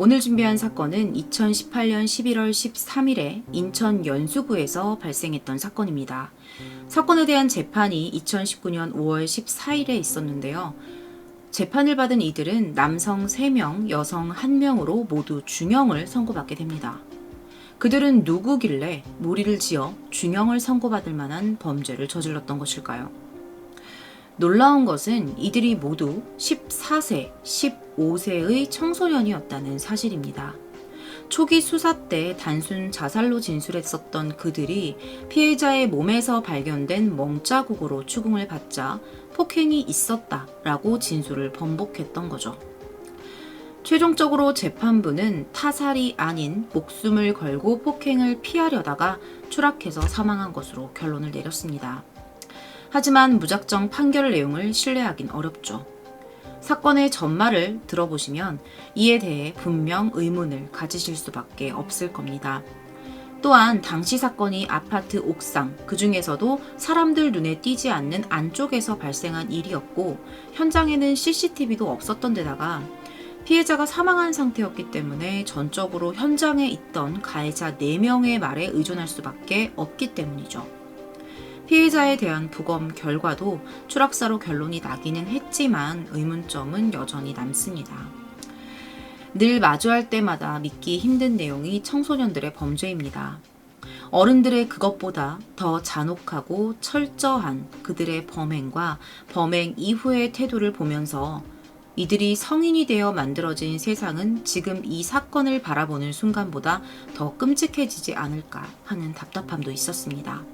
오늘 준비한 사건은 2018년 11월 13일에 인천 연수구에서 발생했던 사건입니다. 사건에 대한 재판이 2019년 5월 14일에 있었는데요. 재판을 받은 이들은 남성 3명, 여성 1명으로 모두 중형을 선고받게 됩니다. 그들은 누구길래 무리를 지어 중형을 선고받을 만한 범죄를 저질렀던 것일까요? 놀라운 것은 이들이 모두 14세, 15세의 청소년이었다는 사실입니다. 초기 수사 때 단순 자살로 진술했었던 그들이 피해자의 몸에서 발견된 멍자국으로 추궁을 받자 폭행이 있었다라고 진술을 번복했던 거죠. 최종적으로 재판부는 타살이 아닌 목숨을 걸고 폭행을 피하려다가 추락해서 사망한 것으로 결론을 내렸습니다. 하지만 무작정 판결 내용을 신뢰하긴 어렵죠. 사건의 전말을 들어보시면 이에 대해 분명 의문을 가지실 수밖에 없을 겁니다. 또한 당시 사건이 아파트 옥상, 그 중에서도 사람들 눈에 띄지 않는 안쪽에서 발생한 일이었고 현장에는 CCTV도 없었던 데다가 피해자가 사망한 상태였기 때문에 전적으로 현장에 있던 가해자 4명의 말에 의존할 수밖에 없기 때문이죠. 피해자에 대한 부검 결과도 추락사로 결론이 나기는 했지만 의문점은 여전히 남습니다. 늘 마주할 때마다 믿기 힘든 내용이 청소년들의 범죄입니다. 어른들의 그것보다 더 잔혹하고 철저한 그들의 범행과 범행 이후의 태도를 보면서 이들이 성인이 되어 만들어진 세상은 지금 이 사건을 바라보는 순간보다 더 끔찍해지지 않을까 하는 답답함도 있었습니다.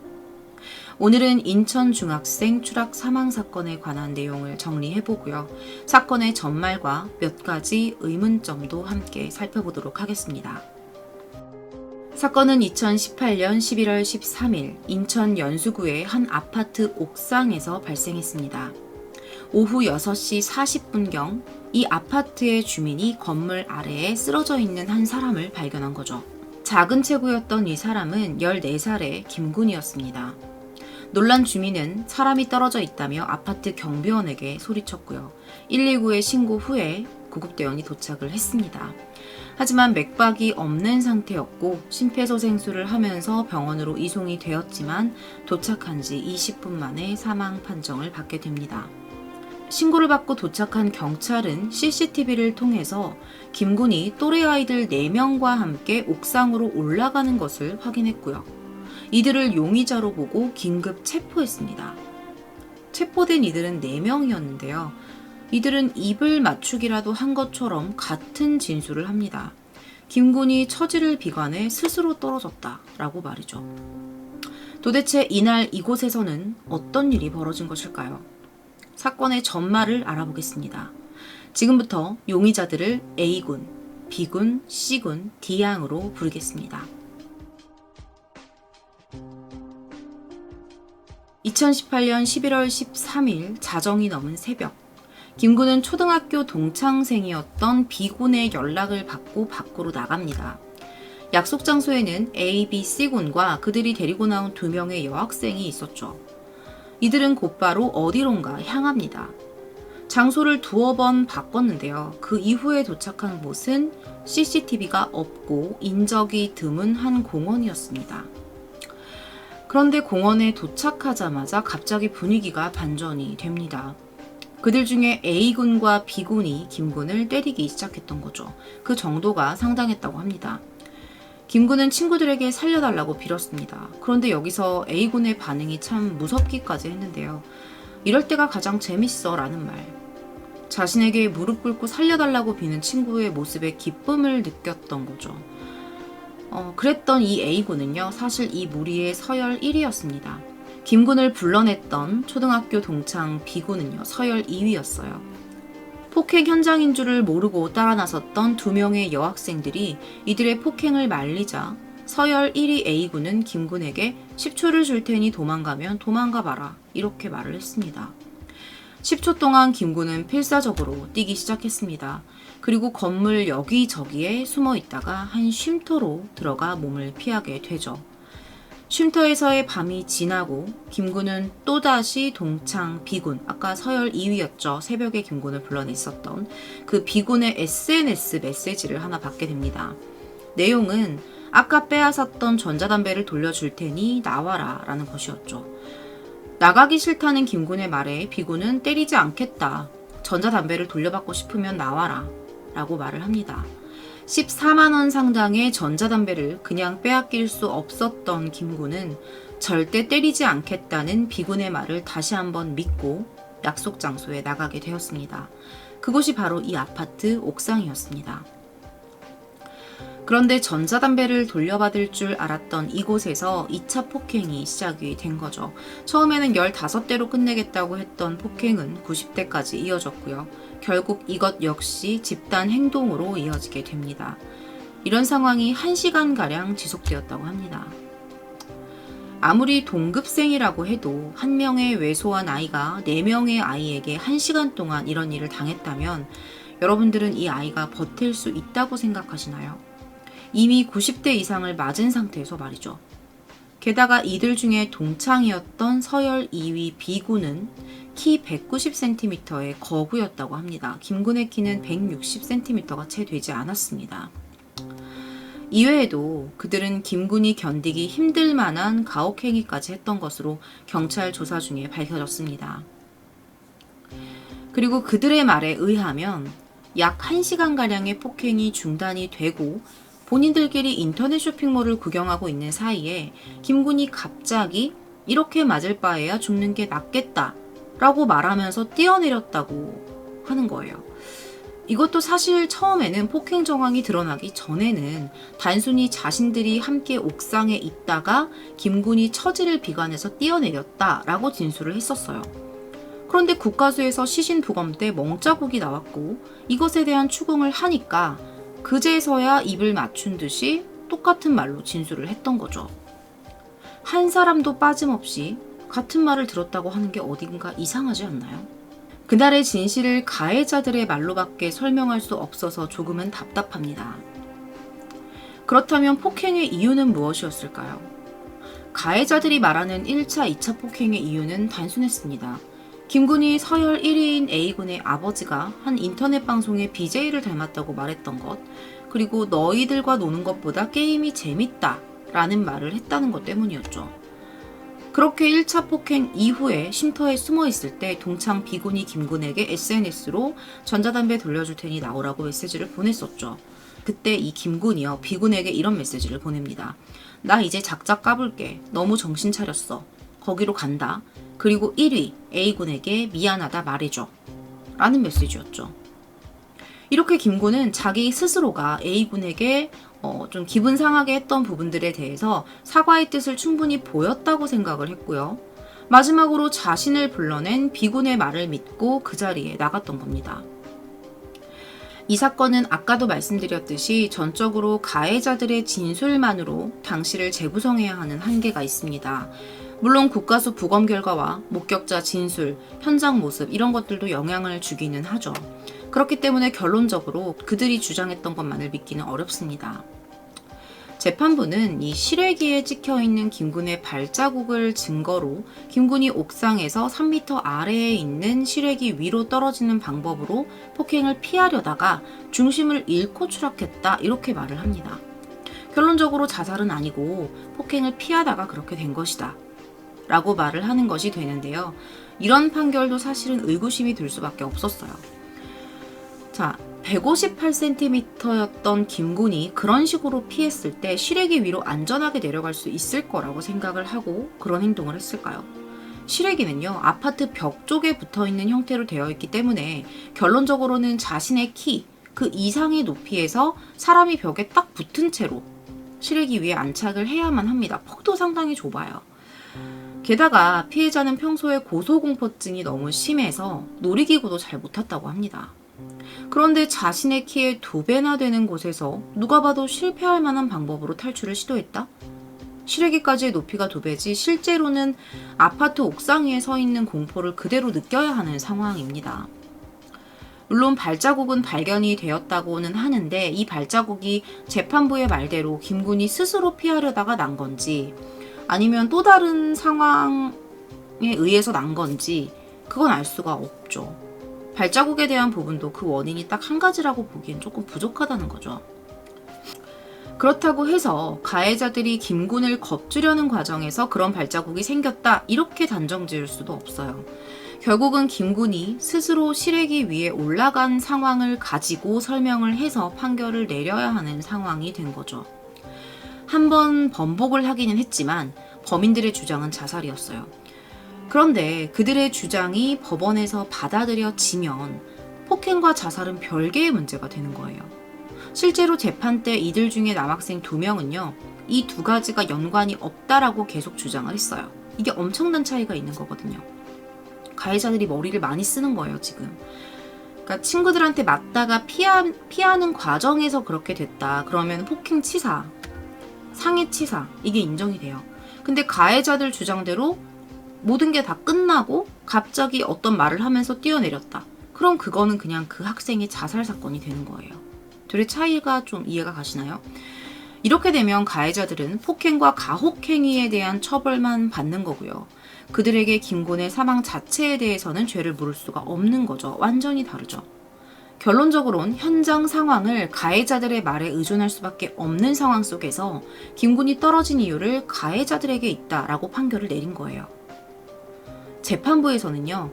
오늘은 인천 중학생 추락 사망 사건에 관한 내용을 정리해보고요. 사건의 전말과 몇 가지 의문점도 함께 살펴보도록 하겠습니다. 사건은 2018년 11월 13일 인천 연수구의 한 아파트 옥상에서 발생했습니다. 오후 6시 40분경 이 아파트의 주민이 건물 아래에 쓰러져 있는 한 사람을 발견한 거죠. 작은 체구였던 이 사람은 14살의 김군이었습니다. 놀란 주민은 사람이 떨어져 있다며 아파트 경비원에게 소리쳤고요. 119에 신고 후에 구급대원이 도착을 했습니다. 하지만 맥박이 없는 상태였고 심폐소생술을 하면서 병원으로 이송이 되었지만 도착한 지 20분 만에 사망 판정을 받게 됩니다. 신고를 받고 도착한 경찰은 CCTV를 통해서 김군이 또래 아이들 4명과 함께 옥상으로 올라가는 것을 확인했고요. 이들을 용의자로 보고 긴급 체포했습니다. 체포된 이들은 4명이었는데요. 이들은 입을 맞추기라도 한 것처럼 같은 진술을 합니다. 김군이 처지를 비관해 스스로 떨어졌다라고 말이죠. 도대체 이날 이곳에서는 어떤 일이 벌어진 것일까요? 사건의 전말을 알아보겠습니다. 지금부터 용의자들을 A군, B군, C군, D양으로 부르겠습니다. 2018년 11월 13일 자정이 넘은 새벽, 김군은 초등학교 동창생이었던 B군의 연락을 받고 밖으로 나갑니다. 약속 장소에는 A, B, C군과 그들이 데리고 나온 2명의 여학생이 있었죠. 이들은 곧바로 어디론가 향합니다. 장소를 2번 바꿨는데요. 그 이후에 도착한 곳은 CCTV가 없고 인적이 드문 한 공원이었습니다. 그런데 공원에 도착하자마자 갑자기 분위기가 반전이 됩니다. 그들 중에 A군과 B군이 김군을 때리기 시작했던 거죠. 그 정도가 상당했다고 합니다. 김군은 친구들에게 살려달라고 빌었습니다. 그런데 여기서 A군의 반응이 참 무섭기까지 했는데요. 이럴 때가 가장 재밌어 라는 말. 자신에게 무릎 꿇고 살려달라고 비는 친구의 모습에 기쁨을 느꼈던 거죠. 그랬던 이 A군은요, 사실 이 무리의 서열 1위였습니다. 김군을 불러냈던 초등학교 동창 B군은요, 서열 2위였어요. 폭행 현장인 줄을 모르고 따라 나섰던 2명의 여학생들이 이들의 폭행을 말리자 서열 1위 A군은 김군에게 10초를 줄 테니 도망가면 도망가 봐라 이렇게 말을 했습니다. 10초 동안 김군은 필사적으로 뛰기 시작했습니다. 그리고 건물 여기저기에 숨어 있다가 한 쉼터로 들어가 몸을 피하게 되죠. 쉼터에서의 밤이 지나고 김군은 또다시 동창 비군, 아까 서열 2위였죠. 새벽에 김군을 불러냈었던 그 비군의 SNS 메시지를 하나 받게 됩니다. 내용은 아까 빼앗았던 전자담배를 돌려줄 테니 나와라 라는 것이었죠. 나가기 싫다는 김군의 말에 비군은 때리지 않겠다. 전자담배를 돌려받고 싶으면 나와라 라고 말을 합니다. 14만원 상당의 전자담배를 그냥 빼앗길 수 없었던 김군은 절대 때리지 않겠다는 비군의 말을 다시 한번 믿고 약속 장소에 나가게 되었습니다. 그곳이 바로 이 아파트 옥상이었습니다. 그런데 전자담배를 돌려받을 줄 알았던 이곳에서 2차 폭행이 시작이 된 거죠. 처음에는 15대로 끝내겠다고 했던 폭행은 90대까지 이어졌고요. 결국 이것 역시 집단 행동으로 이어지게 됩니다. 이런 상황이 1시간가량 지속되었다고 합니다. 아무리 동급생이라고 해도 한 명의 왜소한 아이가 4명의 아이에게 1시간 동안 이런 일을 당했다면 여러분들은 이 아이가 버틸 수 있다고 생각하시나요? 이미 90대 이상을 맞은 상태에서 말이죠. 게다가 이들 중에 동창이었던 서열 2위 비군은 키 190cm의 거구였다고 합니다. 김군의 키는 160cm가 채 되지 않았습니다. 이외에도 그들은 김군이 견디기 힘들 만한 가혹행위까지 했던 것으로 경찰 조사 중에 밝혀졌습니다. 그리고 그들의 말에 의하면 약 1시간가량의 폭행이 중단이 되고 본인들끼리 인터넷 쇼핑몰을 구경하고 있는 사이에 김군이 갑자기 이렇게 맞을 바에야 죽는 게 낫겠다 라고 말하면서 뛰어내렸다고 하는 거예요. 이것도 사실 처음에는 폭행 정황이 드러나기 전에는 단순히 자신들이 함께 옥상에 있다가 김군이 처지를 비관해서 뛰어내렸다라고 진술을 했었어요. 그런데 국가수에서 시신 부검 때 멍자국이 나왔고 이것에 대한 추궁을 하니까 그제서야 입을 맞춘 듯이 똑같은 말로 진술을 했던 거죠. 한 사람도 빠짐없이 같은 말을 들었다고 하는 게 어딘가 이상하지 않나요? 그날의 진실을 가해자들의 말로밖에 설명할 수 없어서 조금은 답답합니다. 그렇다면 폭행의 이유는 무엇이었을까요? 가해자들이 말하는 1차, 2차 폭행의 이유는 단순했습니다. 김군이 서열 1위인 A군의 아버지가 한 인터넷 방송의 BJ를 닮았다고 말했던 것, 그리고 너희들과 노는 것보다 게임이 재밌다 라는 말을 했다는 것 때문이었죠. 그렇게 1차 폭행 이후에 쉼터에 숨어 있을 때 동창 비군이 김군에게 SNS로 전자담배 돌려줄 테니 나오라고 메시지를 보냈었죠. 그때 이 김군이요, 비군에게 이런 메시지를 보냅니다. 나 이제 작작 까불게. 너무 정신 차렸어. 거기로 간다. 그리고 1위 A군에게 미안하다 말해줘. 라는 메시지였죠. 이렇게 김군은 자기 스스로가 A군에게 좀 기분 상하게 했던 부분들에 대해서 사과의 뜻을 충분히 보였다고 생각을 했고요. 마지막으로 자신을 불러낸 B군의 말을 믿고 그 자리에 나갔던 겁니다. 이 사건은 아까도 말씀드렸듯이 전적으로 가해자들의 진술만으로 당시를 재구성해야 하는 한계가 있습니다. 물론 국가수 부검 결과와 목격자 진술, 현장 모습 이런 것들도 영향을 주기는 하죠. 그렇기 때문에 결론적으로 그들이 주장했던 것만을 믿기는 어렵습니다. 재판부는 이 실외기에 찍혀있는 김군의 발자국을 증거로 김군이 옥상에서 3m 아래에 있는 실외기 위로 떨어지는 방법으로 폭행을 피하려다가 중심을 잃고 추락했다 이렇게 말을 합니다. 결론적으로 자살은 아니고 폭행을 피하다가 그렇게 된 것이다 라고 말을 하는 것이 되는데요. 이런 판결도 사실은 의구심이 들 수밖에 없었어요. 자, 158cm였던 김군이 그런 식으로 피했을 때 실외기 위로 안전하게 내려갈 수 있을 거라고 생각을 하고 그런 행동을 했을까요? 실외기는요, 아파트 벽 쪽에 붙어있는 형태로 되어 있기 때문에 결론적으로는 자신의 키, 그 이상의 높이에서 사람이 벽에 딱 붙은 채로 실외기 위에 안착을 해야만 합니다. 폭도 상당히 좁아요. 게다가 피해자는 평소에 고소공포증이 너무 심해서 놀이기구도 잘 못 탔다고 합니다. 그런데 자신의 키의 2배나 되는 곳에서 누가 봐도 실패할 만한 방법으로 탈출을 시도했다? 실외기까지의 높이가 2배지 실제로는 아파트 옥상 위에 서 있는 공포를 그대로 느껴야 하는 상황입니다. 물론 발자국은 발견이 되었다고는 하는데 이 발자국이 재판부의 말대로 김군이 스스로 피하려다가 난 건지 아니면 또 다른 상황에 의해서 난 건지 그건 알 수가 없죠. 발자국에 대한 부분도 그 원인이 딱 한 가지라고 보기엔 조금 부족하다는 거죠. 그렇다고 해서 가해자들이 김군을 겁주려는 과정에서 그런 발자국이 생겼다 이렇게 단정 지을 수도 없어요. 결국은 김군이 스스로 실행기 위에 올라간 상황을 가지고 설명을 해서 판결을 내려야 하는 상황이 된 거죠. 한번 번복을 하기는 했지만 범인들의 주장은 자살이었어요. 그런데 그들의 주장이 법원에서 받아들여지면 폭행과 자살은 별개의 문제가 되는 거예요. 실제로 재판 때 이들 중에 남학생 2명은요. 이 두 가지가 연관이 없다라고 계속 주장을 했어요. 이게 엄청난 차이가 있는 거거든요. 가해자들이 머리를 많이 쓰는 거예요, 지금. 그러니까 친구들한테 맞다가 피하는 과정에서 그렇게 됐다. 그러면 폭행 치사, 상해 치사 이게 인정이 돼요. 근데 가해자들 주장대로 모든 게 다 끝나고 갑자기 어떤 말을 하면서 뛰어내렸다. 그럼 그거는 그냥 그 학생의 자살 사건이 되는 거예요. 둘의 차이가 좀 이해가 가시나요? 이렇게 되면 가해자들은 폭행과 가혹행위에 대한 처벌만 받는 거고요. 그들에게 김군의 사망 자체에 대해서는 죄를 물을 수가 없는 거죠. 완전히 다르죠. 결론적으로는 현장 상황을 가해자들의 말에 의존할 수밖에 없는 상황 속에서 김군이 떨어진 이유를 가해자들에게 있다라고 판결을 내린 거예요. 재판부에서는요.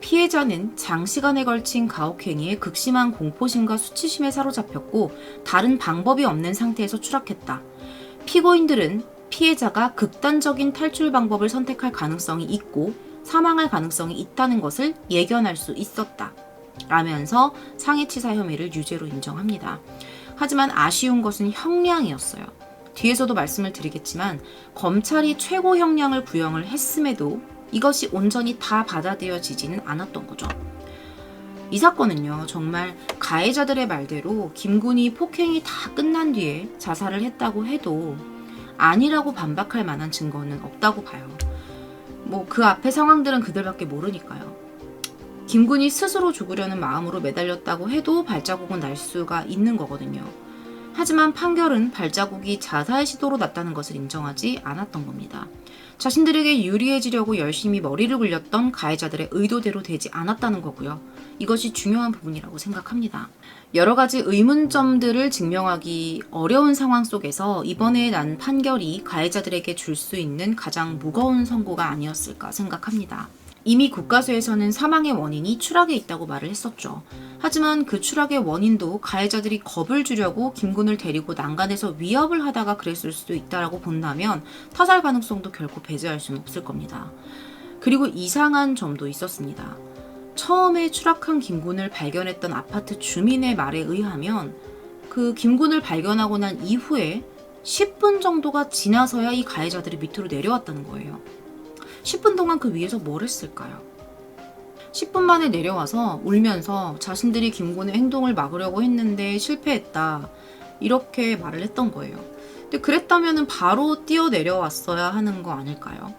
피해자는 장시간에 걸친 가혹행위에 극심한 공포심과 수치심에 사로잡혔고 다른 방법이 없는 상태에서 추락했다. 피고인들은 피해자가 극단적인 탈출 방법을 선택할 가능성이 있고 사망할 가능성이 있다는 것을 예견할 수 있었다. 라면서 상해치사 혐의를 유죄로 인정합니다. 하지만 아쉬운 것은 형량이었어요. 뒤에서도 말씀을 드리겠지만 검찰이 최고 형량을 구형을 했음에도 이것이 온전히 다 받아들여지지는 않았던 거죠. 이 사건은요, 정말 가해자들의 말대로 김군이 폭행이 다 끝난 뒤에 자살을 했다고 해도 아니라고 반박할 만한 증거는 없다고 봐요. 그 앞에 상황들은 그들밖에 모르니까요. 김군이 스스로 죽으려는 마음으로 매달렸다고 해도 발자국은 날 수가 있는 거거든요. 하지만 판결은 발자국이 자살 시도로 났다는 것을 인정하지 않았던 겁니다. 자신들에게 유리해지려고 열심히 머리를 굴렸던 가해자들의 의도대로 되지 않았다는 거고요. 이것이 중요한 부분이라고 생각합니다. 여러 가지 의문점들을 증명하기 어려운 상황 속에서 이번에 난 판결이 가해자들에게 줄 수 있는 가장 무거운 선고가 아니었을까 생각합니다. 이미 국가수에서는 사망의 원인이 추락에 있다고 말을 했었죠. 하지만 그 추락의 원인도 가해자들이 겁을 주려고 김군을 데리고 난간에서 위협을 하다가 그랬을 수도 있다고 본다면 타살 가능성도 결코 배제할 수는 없을 겁니다. 그리고 이상한 점도 있었습니다. 처음에 추락한 김군을 발견했던 아파트 주민의 말에 의하면 그 김군을 발견하고 난 이후에 10분 정도가 지나서야 이 가해자들이 밑으로 내려왔다는 거예요. 10분 동안 그 위에서 뭘 했을까요? 10분 만에 내려와서 울면서 자신들이 김군의 행동을 막으려고 했는데 실패했다. 이렇게 말을 했던 거예요. 근데 그랬다면 바로 뛰어내려왔어야 하는 거 아닐까요?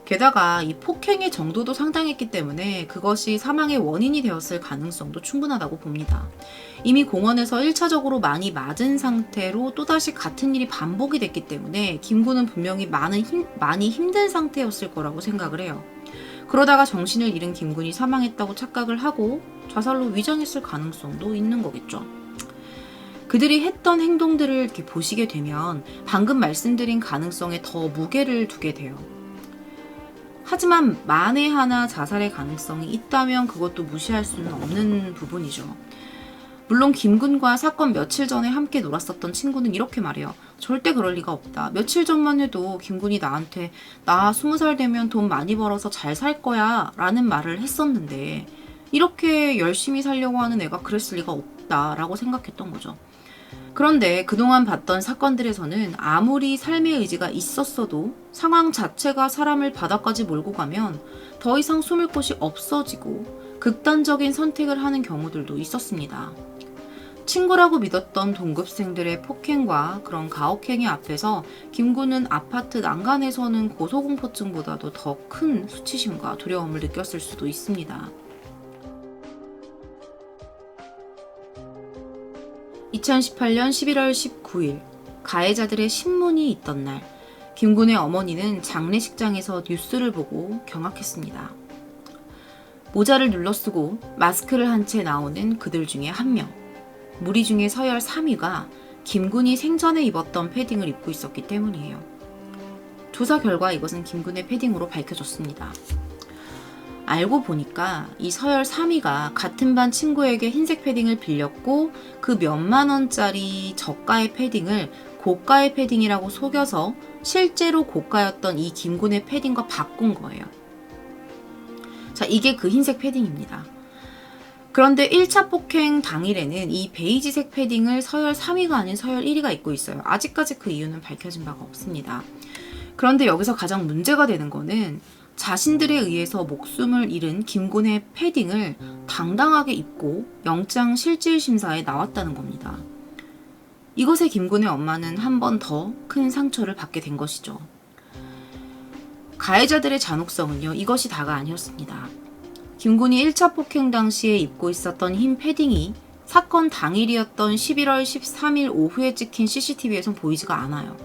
게다가 이 폭행의 정도도 상당했기 때문에 그것이 사망의 원인이 되었을 가능성도 충분하다고 봅니다. 이미 공원에서 1차적으로 많이 맞은 상태로 또다시 같은 일이 반복이 됐기 때문에 김군은 분명히 많이 힘든 상태였을 거라고 생각을 해요. 그러다가 정신을 잃은 김군이 사망했다고 착각을 하고 자살로 위장했을 가능성도 있는 거겠죠. 그들이 했던 행동들을 이렇게 보시게 되면 방금 말씀드린 가능성에 더 무게를 두게 돼요. 하지만 만에 하나 자살의 가능성이 있다면 그것도 무시할 수는 없는 부분이죠. 물론 김군과 사건 며칠 전에 함께 놀았었던 친구는 이렇게 말해요. 절대 그럴 리가 없다. 며칠 전만 해도 김군이 나한테 나 20살 되면 돈 많이 벌어서 잘 살 거야 라는 말을 했었는데 이렇게 열심히 살려고 하는 애가 그랬을 리가 없다 라고 생각했던 거죠. 그런데 그동안 봤던 사건들에서는 아무리 삶의 의지가 있었어도 상황 자체가 사람을 바닥까지 몰고 가면 더 이상 숨을 곳이 없어지고 극단적인 선택을 하는 경우들도 있었습니다. 친구라고 믿었던 동급생들의 폭행과 그런 가혹행위 앞에서 김군은 아파트 난간에서는 고소공포증보다도 더 큰 수치심과 두려움을 느꼈을 수도 있습니다. 2018년 11월 19일 가해자들의 신문이 있던 날 김군의 어머니는 장례식장에서 뉴스를 보고 경악했습니다. 모자를 눌러쓰고 마스크를 한 채 나오는 그들 중에 한 명. 무리 중에 서열 3위가 김군이 생전에 입었던 패딩을 입고 있었기 때문이에요. 조사 결과 이것은 김군의 패딩으로 밝혀졌습니다. 알고 보니까 이 서열 3위가 같은 반 친구에게 흰색 패딩을 빌렸고 그 몇만 원짜리 저가의 패딩을 고가의 패딩이라고 속여서 실제로 고가였던 이 김군의 패딩과 바꾼 거예요. 자, 이게 그 흰색 패딩입니다. 그런데 1차 폭행 당일에는 이 베이지색 패딩을 서열 3위가 아닌 서열 1위가 입고 있어요. 아직까지 그 이유는 밝혀진 바가 없습니다. 그런데 여기서 가장 문제가 되는 거는 자신들에 의해서 목숨을 잃은 김군의 패딩을 당당하게 입고 영장 실질심사에 나왔다는 겁니다. 이것에 김군의 엄마는 한 번 더 큰 상처를 받게 된 것이죠. 가해자들의 잔혹성은요, 이것이 다가 아니었습니다. 김군이 1차 폭행 당시에 입고 있었던 흰 패딩이 사건 당일이었던 11월 13일 오후에 찍힌 CCTV에선 보이지가 않아요.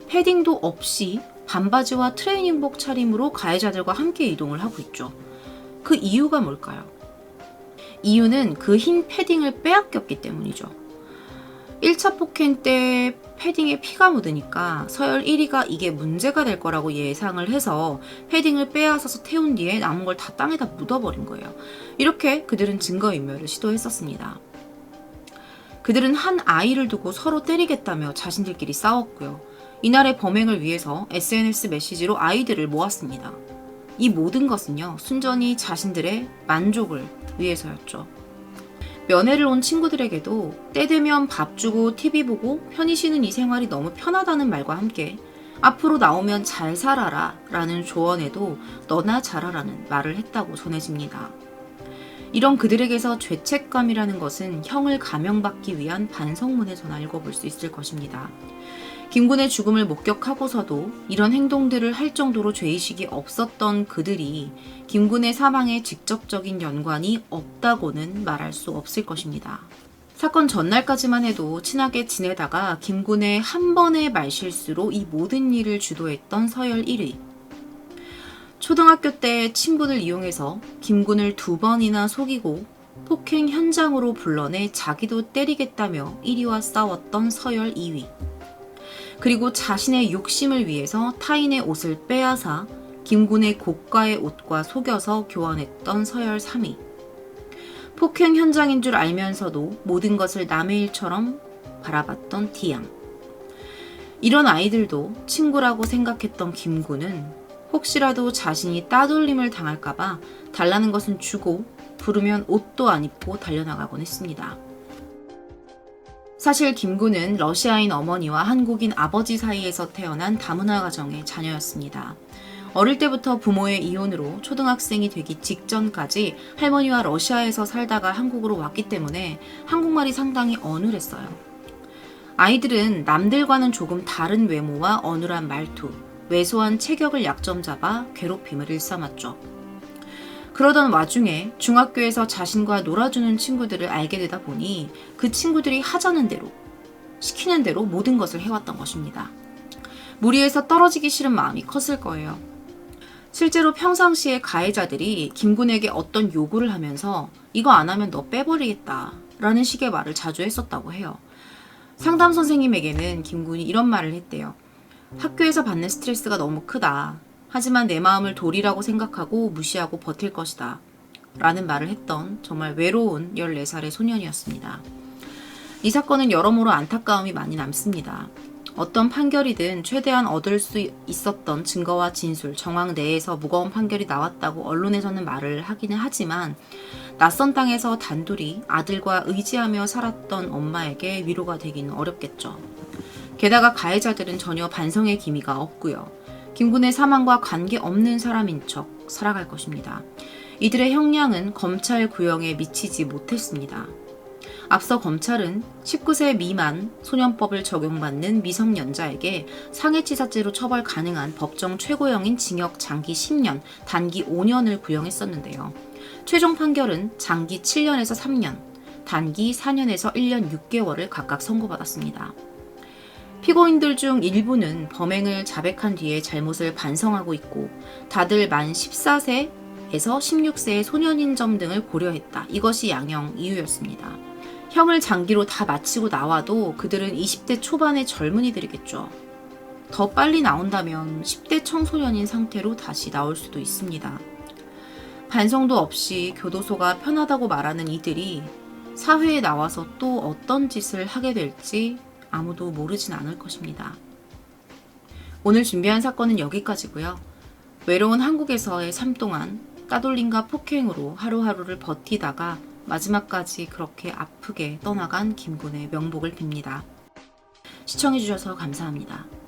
패딩도 없이 반바지와 트레이닝복 차림으로 가해자들과 함께 이동을 하고 있죠. 그 이유가 뭘까요? 이유는 그 흰 패딩을 빼앗겼기 때문이죠. 1차 폭행 때 패딩에 피가 묻으니까 서열 1위가 이게 문제가 될 거라고 예상을 해서 패딩을 빼앗아서 태운 뒤에 남은 걸 다 땅에다 묻어버린 거예요. 이렇게 그들은 증거인멸을 시도했었습니다. 그들은 한 아이를 두고 서로 때리겠다며 자신들끼리 싸웠고요. 이날의 범행을 위해서 SNS 메시지로 아이들을 모았습니다. 이 모든 것은요, 순전히 자신들의 만족을 위해서였죠. 면회를 온 친구들에게도 때 되면 밥 주고 TV 보고 편히 쉬는 이 생활이 너무 편하다는 말과 함께 앞으로 나오면 잘 살아라 라는 조언에도 너나 잘하라는 말을 했다고 전해집니다. 이런 그들에게서 죄책감이라는 것은 형을 감형받기 위한 반성문의 전화 읽어볼 수 있을 것입니다. 김군의 죽음을 목격하고서도 이런 행동들을 할 정도로 죄의식이 없었던 그들이 김군의 사망에 직접적인 연관이 없다고는 말할 수 없을 것입니다. 사건 전날까지만 해도 친하게 지내다가 김군의 한 번의 말실수로 이 모든 일을 주도했던 서열 1위. 초등학교 때 친분을 이용해서 김군을 2번이나 속이고 폭행 현장으로 불러내 자기도 때리겠다며 1위와 싸웠던 서열 2위. 그리고 자신의 욕심을 위해서 타인의 옷을 빼앗아 김군의 고가의 옷과 속여서 교환했던 서열 3위. 폭행 현장인 줄 알면서도 모든 것을 남의 일처럼 바라봤던 D양. 이런 아이들도 친구라고 생각했던 김군은 혹시라도 자신이 따돌림을 당할까봐 달라는 것은 주고 부르면 옷도 안 입고 달려나가곤 했습니다. 사실 김군은 러시아인 어머니와 한국인 아버지 사이에서 태어난 다문화 가정의 자녀였습니다. 어릴 때부터 부모의 이혼으로 초등학생이 되기 직전까지 할머니와 러시아에서 살다가 한국으로 왔기 때문에 한국말이 상당히 어눌했어요. 아이들은 남들과는 조금 다른 외모와 어눌한 말투, 왜소한 체격을 약점 잡아 괴롭힘을 일삼았죠. 그러던 와중에 중학교에서 자신과 놀아주는 친구들을 알게 되다 보니 그 친구들이 하자는 대로, 시키는 대로 모든 것을 해왔던 것입니다. 무리에서 떨어지기 싫은 마음이 컸을 거예요. 실제로 평상시에 가해자들이 김군에게 어떤 요구를 하면서 이거 안 하면 너 빼버리겠다 라는 식의 말을 자주 했었다고 해요. 상담 선생님에게는 김군이 이런 말을 했대요. 학교에서 받는 스트레스가 너무 크다. 하지만 내 마음을 도리라고 생각하고 무시하고 버틸 것이다. 라는 말을 했던 정말 외로운 14살의 소년이었습니다. 이 사건은 여러모로 안타까움이 많이 남습니다. 어떤 판결이든 최대한 얻을 수 있었던 증거와 진술, 정황 내에서 무거운 판결이 나왔다고 언론에서는 말을 하기는 하지만 낯선 땅에서 단둘이 아들과 의지하며 살았던 엄마에게 위로가 되기는 어렵겠죠. 게다가 가해자들은 전혀 반성의 기미가 없고요. 김군의 사망과 관계없는 사람인 척 살아갈 것입니다. 이들의 형량은 검찰 구형에 미치지 못했습니다. 앞서 검찰은 19세 미만 소년법을 적용받는 미성년자에게 상해치사죄로 처벌 가능한 법정 최고형인 징역 장기 10년, 단기 5년을 구형했었는데요. 최종 판결은 장기 7년에서 3년, 단기 4년에서 1년 6개월을 각각 선고받았습니다. 피고인들 중 일부는 범행을 자백한 뒤에 잘못을 반성하고 있고 다들 만 14세에서 16세의 소년인 점 등을 고려했다. 이것이 양형 이유였습니다. 형을 장기로 다 마치고 나와도 그들은 20대 초반의 젊은이들이겠죠. 더 빨리 나온다면 10대 청소년인 상태로 다시 나올 수도 있습니다. 반성도 없이 교도소가 편하다고 말하는 이들이 사회에 나와서 또 어떤 짓을 하게 될지 아무도 모르진 않을 것입니다. 오늘 준비한 사건은 여기까지고요. 외로운 한국에서의 삶 동안 따돌림과 폭행으로 하루하루를 버티다가 마지막까지 그렇게 아프게 떠나간 김군의 명복을 빕니다. 시청해주셔서 감사합니다.